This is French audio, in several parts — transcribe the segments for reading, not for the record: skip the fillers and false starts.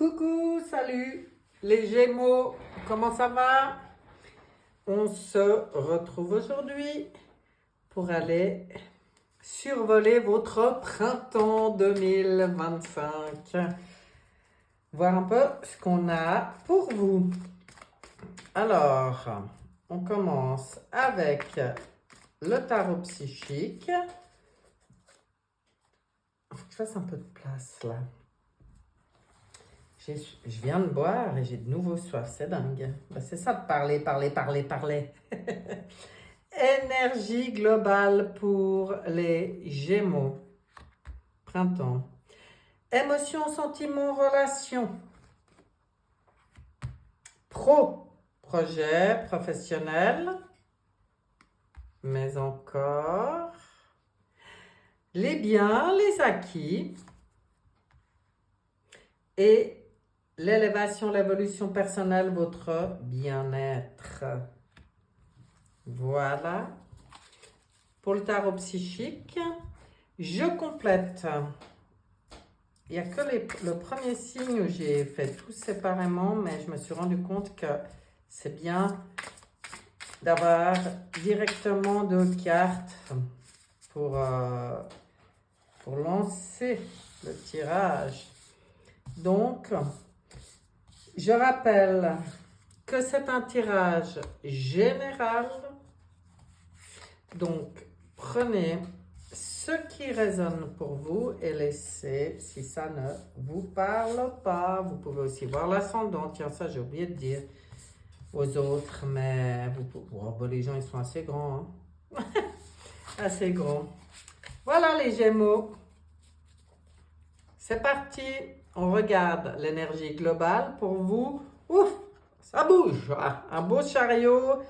Coucou, salut les Gémeaux, comment ça va? On se retrouve aujourd'hui pour aller survoler votre printemps 2025. Voir un peu ce qu'on a pour vous. Alors, on commence avec le tarot psychique. Il faut que je fasse un peu de place là. Je viens de boire et j'ai de nouveau soif, c'est dingue. Ben, c'est ça de parler. Énergie globale pour les Gémeaux. Printemps. Émotions, sentiments, relations. Projet professionnel. Mais encore. Les biens, les acquis. Et l'élévation, l'évolution personnelle, votre bien-être. Voilà. Pour le tarot psychique, je complète. Il n'y a que le premier signe où j'ai fait tout séparément, mais je me suis rendu compte que c'est bien d'avoir directement deux cartes pour lancer le tirage. Donc, je rappelle que c'est un tirage général. Donc, prenez ce qui résonne pour vous et laissez si ça ne vous parle pas. Vous pouvez aussi voir l'ascendant. Tiens, ça, j'ai oublié de dire aux autres, mais les gens, ils sont assez grands. Hein? Assez grands. Voilà les Gémeaux. C'est parti. On regarde l'énergie globale pour vous. Ouf, ça bouge. Un beau chariot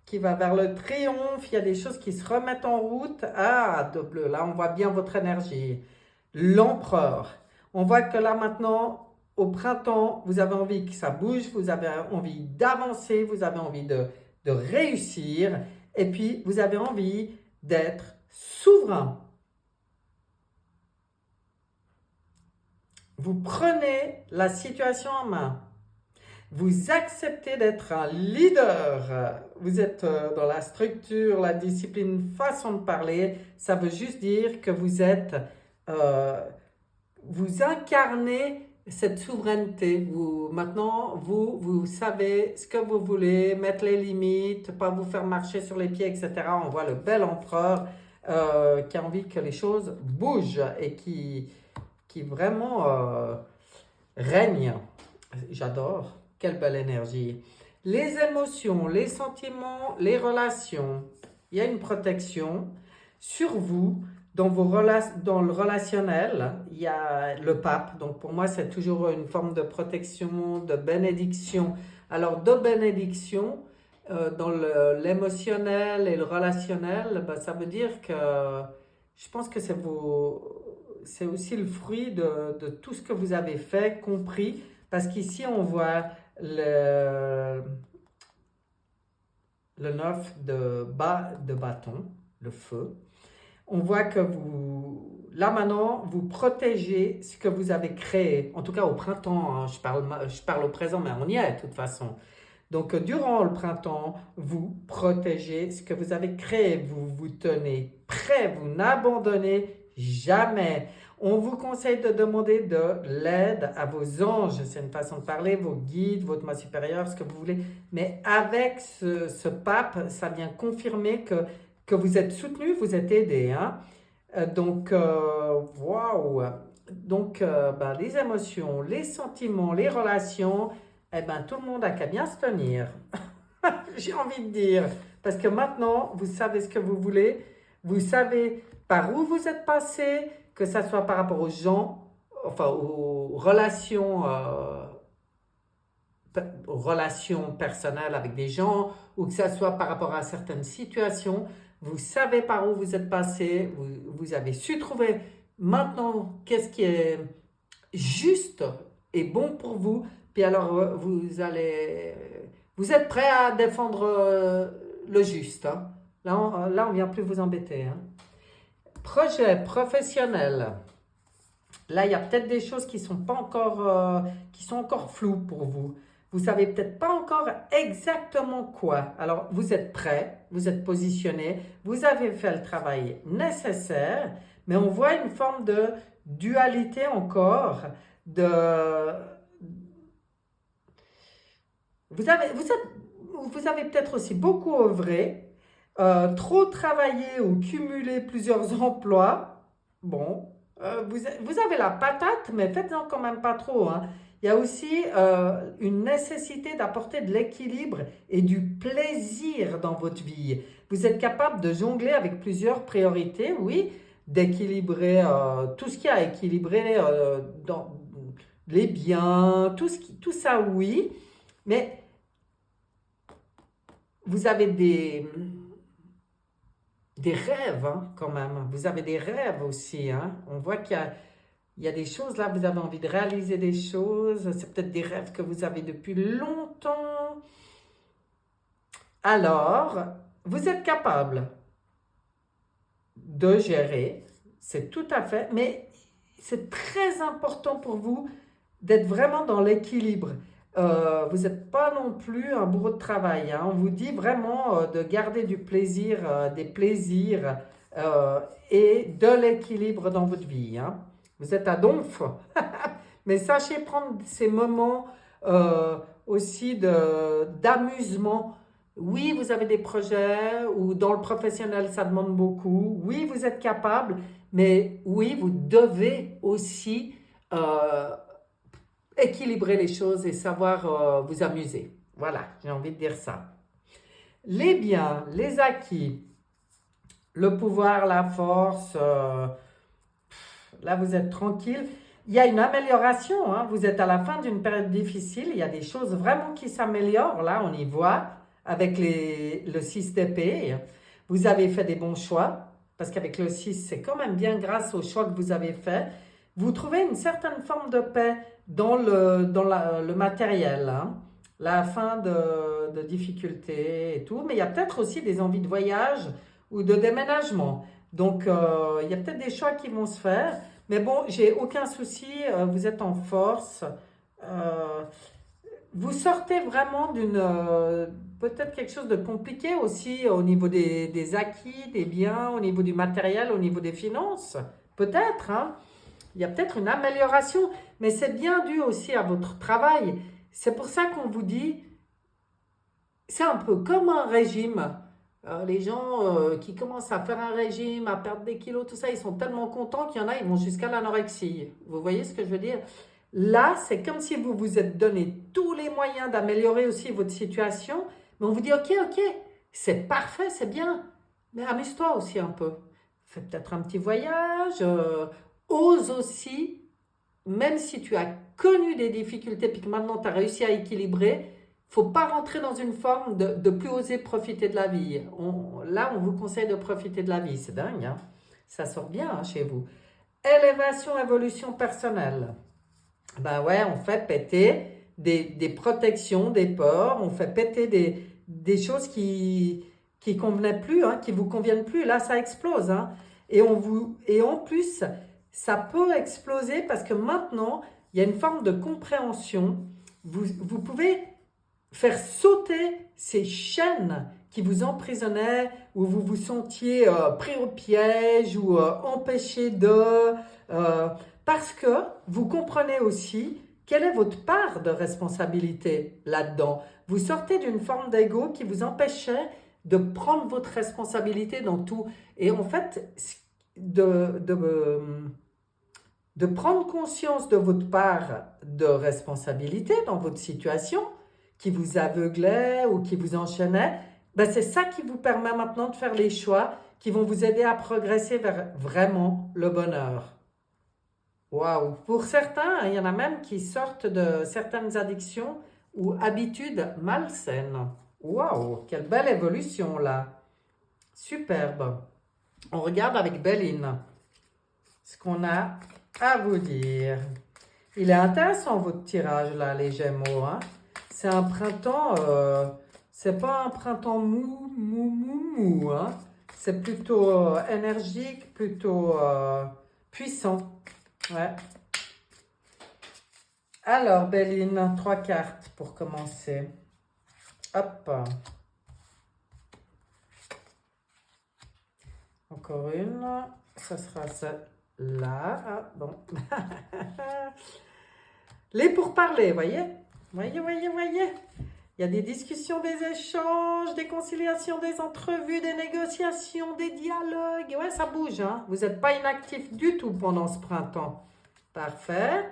qui va vers le triomphe. Il y a des choses qui se remettent en route. Ah, de bleu. Là, on voit bien votre énergie. L'empereur. On voit que là, maintenant, au printemps, vous avez envie que ça bouge. Vous avez envie d'avancer. Vous avez envie de réussir. Et puis, vous avez envie d'être souverain. Vous prenez la situation en main. Vous acceptez d'être un leader. Vous êtes dans la structure, la discipline, façon de parler. Ça veut juste dire que vous êtes, vous incarnez cette souveraineté. Maintenant, vous savez ce que vous voulez, mettre les limites, pas vous faire marcher sur les pieds, etc. On voit le bel empereur qui a envie que les choses bougent et qui vraiment règne. J'adore. Quelle belle énergie. Les émotions, les sentiments, les relations. Il y a une protection sur vous. Dans le relationnel, il y a le pape. Donc pour moi, c'est toujours une forme de protection, de bénédiction. Alors de bénédiction, dans l'émotionnel et le relationnel, ça veut dire que je pense que c'est aussi le fruit de tout ce que vous avez fait, compris, parce qu'ici on voit le 9 de bâton, le feu. On voit que là maintenant, vous protégez ce que vous avez créé, en tout cas au printemps, hein, je parle au présent, mais on y est de toute façon. Donc, durant le printemps, vous protégez ce que vous avez créé, vous vous tenez prêt, vous n'abandonnez jamais. On vous conseille de demander de l'aide à vos anges, c'est une façon de parler, vos guides, votre moi supérieur, ce que vous voulez. Mais avec ce pape, ça vient confirmer que vous êtes soutenu, vous êtes aidé. Hein? Donc, waouh! Donc, les émotions, les sentiments, les relations, tout le monde a qu'à bien se tenir. J'ai envie de dire. Parce que maintenant, vous savez ce que vous voulez. Vous savez par où vous êtes passé, que ça soit par rapport aux gens, enfin aux relations personnelles avec des gens, ou que ça soit par rapport à certaines situations. Vous savez par où vous êtes passé, vous avez su trouver maintenant qu'est-ce qui est juste et bon pour vous. Puis alors, vous êtes prêt à défendre le juste. Hein? Là, on ne vient plus vous embêter. Hein? Projet professionnel. Là, il y a peut-être des choses qui sont pas encore, qui sont encore floues pour vous. Vous savez peut-être pas encore exactement quoi. Alors, vous êtes prêt, vous êtes positionné, vous avez fait le travail nécessaire, mais on voit une forme de dualité encore, de... vous avez peut-être aussi beaucoup œuvré, trop travaillé ou cumulé plusieurs emplois. Bon, vous avez la patate, mais faites-en quand même pas trop, hein. Il y a aussi une nécessité d'apporter de l'équilibre et du plaisir dans votre vie. Vous êtes capable de jongler avec plusieurs priorités, oui, d'équilibrer tout ce qu'il y a à équilibrer dans les biens, tout ça, oui, mais vous avez des rêves hein, quand même. Vous avez des rêves aussi. Hein. On voit il y a des choses là, vous avez envie de réaliser des choses. C'est peut-être des rêves que vous avez depuis longtemps. Alors, vous êtes capable de gérer, c'est tout à fait, mais c'est très important pour vous d'être vraiment dans l'équilibre. Vous n'êtes pas non plus un bourreau de travail. Hein. On vous dit vraiment de garder du plaisir, des plaisirs et de l'équilibre dans votre vie. Hein. Vous êtes à donf. Mais sachez prendre ces moments aussi d'amusement. Oui, vous avez des projets ou dans le professionnel, ça demande beaucoup. Oui, vous êtes capable, mais oui, vous devez aussi équilibrer les choses et savoir vous amuser. Voilà, j'ai envie de dire ça. Les biens, les acquis, le pouvoir, la force, là vous êtes tranquille. Il y a une amélioration, hein. Vous êtes à la fin d'une période difficile, il y a des choses vraiment qui s'améliorent, là on y voit, avec le 6 d'épée. Vous avez fait des bons choix, parce qu'avec le 6, c'est quand même bien grâce aux choix que vous avez faits. Vous trouvez une certaine forme de paix dans le matériel, hein. La fin de difficultés et tout, mais il y a peut-être aussi des envies de voyage ou de déménagement. Donc, il y a peut-être des choix qui vont se faire, mais bon, j'ai aucun souci, vous êtes en force. Euh, Vous sortez vraiment peut-être quelque chose de compliqué aussi au niveau des acquis, des biens, au niveau du matériel, au niveau des finances. Peut-être, hein. Il y a peut-être une amélioration, mais c'est bien dû aussi à votre travail. C'est pour ça qu'on vous dit, c'est un peu comme un régime. Les gens qui commencent à faire un régime, à perdre des kilos, tout ça, ils sont tellement contents qu'il y en a, ils vont jusqu'à l'anorexie. Vous voyez ce que je veux dire? Là, c'est comme si vous vous êtes donné tous les moyens d'améliorer aussi votre situation, mais on vous dit, ok, c'est parfait, c'est bien, mais amuse-toi aussi un peu. Fais peut-être un petit voyage, ose aussi, même si tu as connu des difficultés puis que maintenant tu as réussi à équilibrer, faut pas rentrer dans une forme de plus oser profiter de la vie. Là, on vous conseille de profiter de la vie. C'est dingue, hein? Ça sort bien hein, chez vous. Élévation, évolution personnelle. Ben ouais, on fait péter des protections, des peurs, on fait péter des choses qui convenaient plus, hein, qui vous conviennent plus. Là, ça explose. Hein. Et en plus, ça peut exploser parce que maintenant, il y a une forme de compréhension. Vous pouvez faire sauter ces chaînes qui vous emprisonnaient, où vous vous sentiez pris au piège ou empêché parce que vous comprenez aussi quelle est votre part de responsabilité là-dedans. Vous sortez d'une forme d'ego qui vous empêchait de prendre votre responsabilité dans tout. Et en fait, de prendre conscience de votre part de responsabilité dans votre situation, qui vous aveuglait ou qui vous enchaînait, ben c'est ça qui vous permet maintenant de faire les choix qui vont vous aider à progresser vers vraiment le bonheur. Waouh! Pour certains, il y en a même qui sortent de certaines addictions ou habitudes malsaines. Waouh! Quelle belle évolution là! Superbe! On regarde avec Belline ce qu'on a à vous dire. Il est intéressant votre tirage là, les Gémeaux. Hein? C'est un printemps, c'est pas un printemps mou. Hein? C'est plutôt énergique, plutôt puissant. Ouais. Alors, Béline, 3 cartes pour commencer. Hop. Encore une. Ça sera celle-là. Ah, bon. Les pourparlers, voyez? Voyez. Il y a des discussions, des échanges, des conciliations, des entrevues, des négociations, des dialogues. Ouais, ça bouge, hein? Vous n'êtes pas inactif du tout pendant ce printemps. Parfait.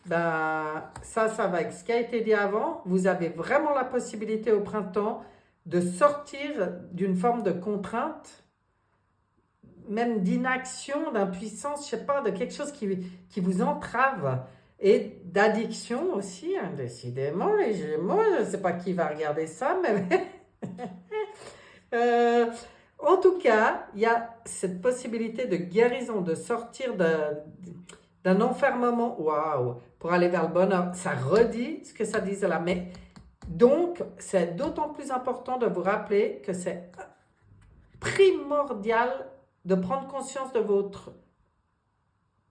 Ben, ça va avec ce qui a été dit avant. Vous avez vraiment la possibilité au printemps de sortir d'une forme de contrainte, même d'inaction, d'impuissance, je ne sais pas, de quelque chose qui vous entrave. Et d'addiction aussi, hein, décidément, les Gémeaux, je ne sais pas qui va regarder ça, mais en tout cas, il y a cette possibilité de guérison, de sortir d'un enfermement, waouh, pour aller vers le bonheur. Ça redit ce que ça disait là, mais donc, c'est d'autant plus important de vous rappeler que c'est primordial de prendre conscience de votre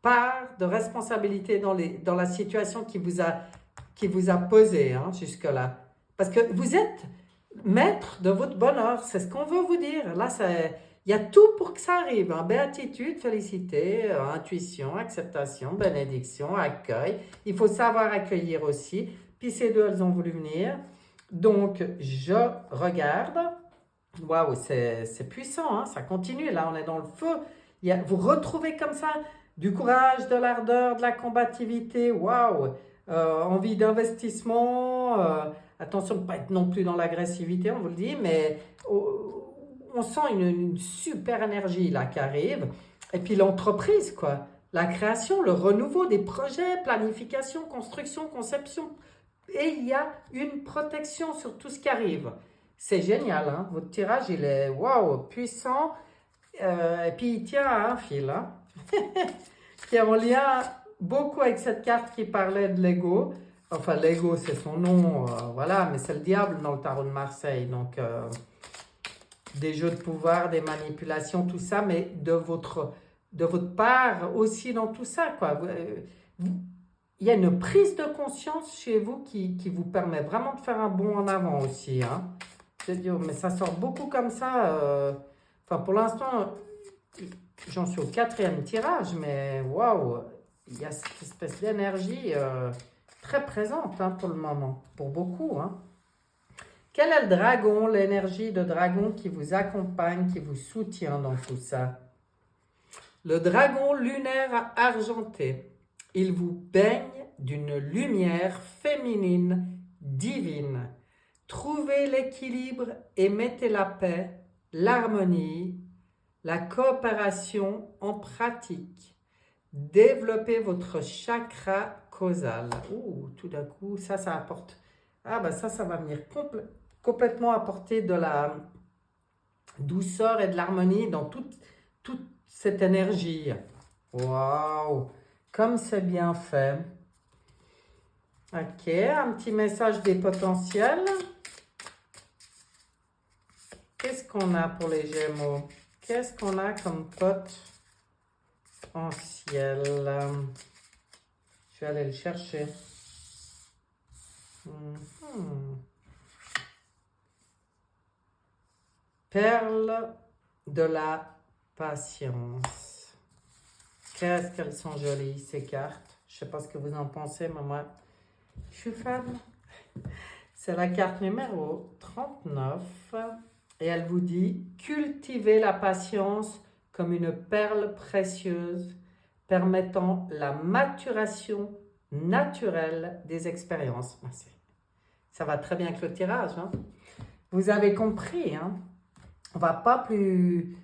part de responsabilité dans la situation qui vous a posé, hein, jusque-là. Parce que vous êtes maître de votre bonheur, c'est ce qu'on veut vous dire. Là, il y a tout pour que ça arrive, hein. Béatitude, félicité, intuition, acceptation, bénédiction, accueil. Il faut savoir accueillir aussi. Puis ces deux, elles ont voulu venir. Donc, je regarde. Waouh, c'est puissant, hein, ça continue. Là, on est dans le feu. Vous retrouvez comme ça du courage, de l'ardeur, de la combativité, waouh, envie d'investissement, attention de ne pas être non plus dans l'agressivité, on vous le dit, mais on sent une super énergie là qui arrive. Et puis l'entreprise, quoi, la création, le renouveau des projets, planification, construction, conception, et il y a une protection sur tout ce qui arrive. C'est génial, hein? Votre tirage, il est waouh, puissant, et puis il tient à un fil, hein? Qui est en lien beaucoup avec cette carte qui parlait de l'ego. Enfin, l'ego, c'est son nom, voilà, mais c'est le diable dans le tarot de Marseille. Donc, des jeux de pouvoir, des manipulations, tout ça, mais de votre part aussi dans tout ça, quoi. Il y a une prise de conscience chez vous qui vous permet vraiment de faire un bond en avant aussi, hein. Mais ça sort beaucoup comme ça. Enfin, pour l'instant, j'en suis au 4e tirage, mais waouh, il y a cette espèce d'énergie très présente, hein, pour le moment, pour beaucoup, hein. Quel est le dragon, l'énergie de dragon qui vous accompagne, qui vous soutient dans tout ça? Le dragon lunaire argenté, il vous baigne d'une lumière féminine divine. Trouvez l'équilibre et mettez la paix, l'harmonie, la coopération en pratique. Développez votre chakra causal. Ouh, tout d'un coup, ça apporte. Ah ben ça va venir complètement apporter de la douceur et de l'harmonie dans toute cette énergie. Waouh, comme c'est bien fait. Ok, un petit message des potentiels. Qu'est-ce qu'on a pour les Gémeaux? Qu'est-ce qu'on a comme potentiel? Je vais aller le chercher. Perle de la patience. Qu'est-ce qu'elles sont jolies, ces cartes. Je ne sais pas ce que vous en pensez, mais moi, je suis fan. C'est la carte numéro 39. Et elle vous dit « Cultivez la patience comme une perle précieuse permettant la maturation naturelle des expériences. » Ça va très bien avec le tirage, hein? Vous avez compris, hein? On va pas plus...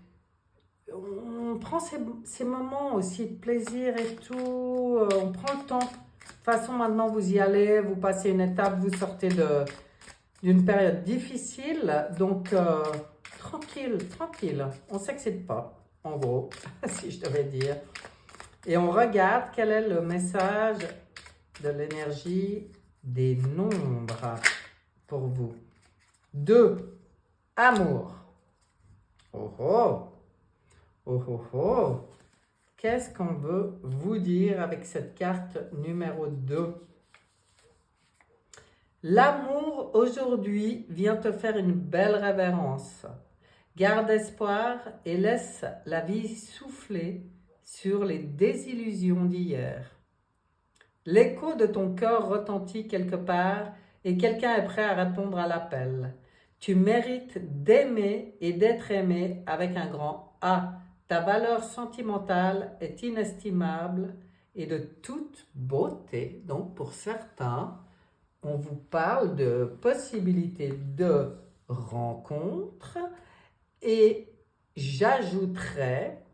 On prend ces moments aussi de plaisir et tout. On prend le temps. De toute façon, maintenant, vous y allez. Vous passez une étape. Vous sortez d'une période difficile. Donc, tranquille. On ne s'excite pas, en gros, si je devais dire. Et on regarde quel est le message de l'énergie des nombres pour vous. 2. Amour. Oh oh. Oh oh oh. Qu'est-ce qu'on veut vous dire avec cette carte numéro 2? L'amour aujourd'hui vient te faire une belle révérence. Garde espoir et laisse la vie souffler sur les désillusions d'hier. L'écho de ton cœur retentit quelque part et quelqu'un est prêt à répondre à l'appel. Tu mérites d'aimer et d'être aimé avec un grand A. Ta valeur sentimentale est inestimable et de toute beauté. Donc pour certains, on vous parle de possibilités de rencontre et j'ajouterais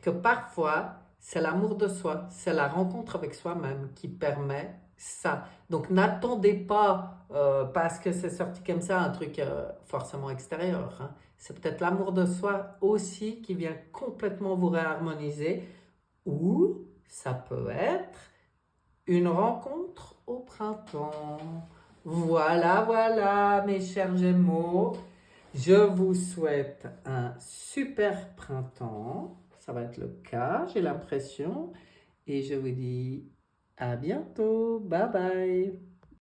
que parfois, c'est l'amour de soi, c'est la rencontre avec soi-même qui permet ça. Donc n'attendez pas, parce que c'est sorti comme ça, un truc forcément extérieur, hein. C'est peut-être l'amour de soi aussi qui vient complètement vous réharmoniser, ou ça peut être une rencontre au printemps. Voilà, voilà, mes chers Gémeaux. Je vous souhaite un super printemps. Ça va être le cas, j'ai l'impression. Et je vous dis à bientôt. Bye bye.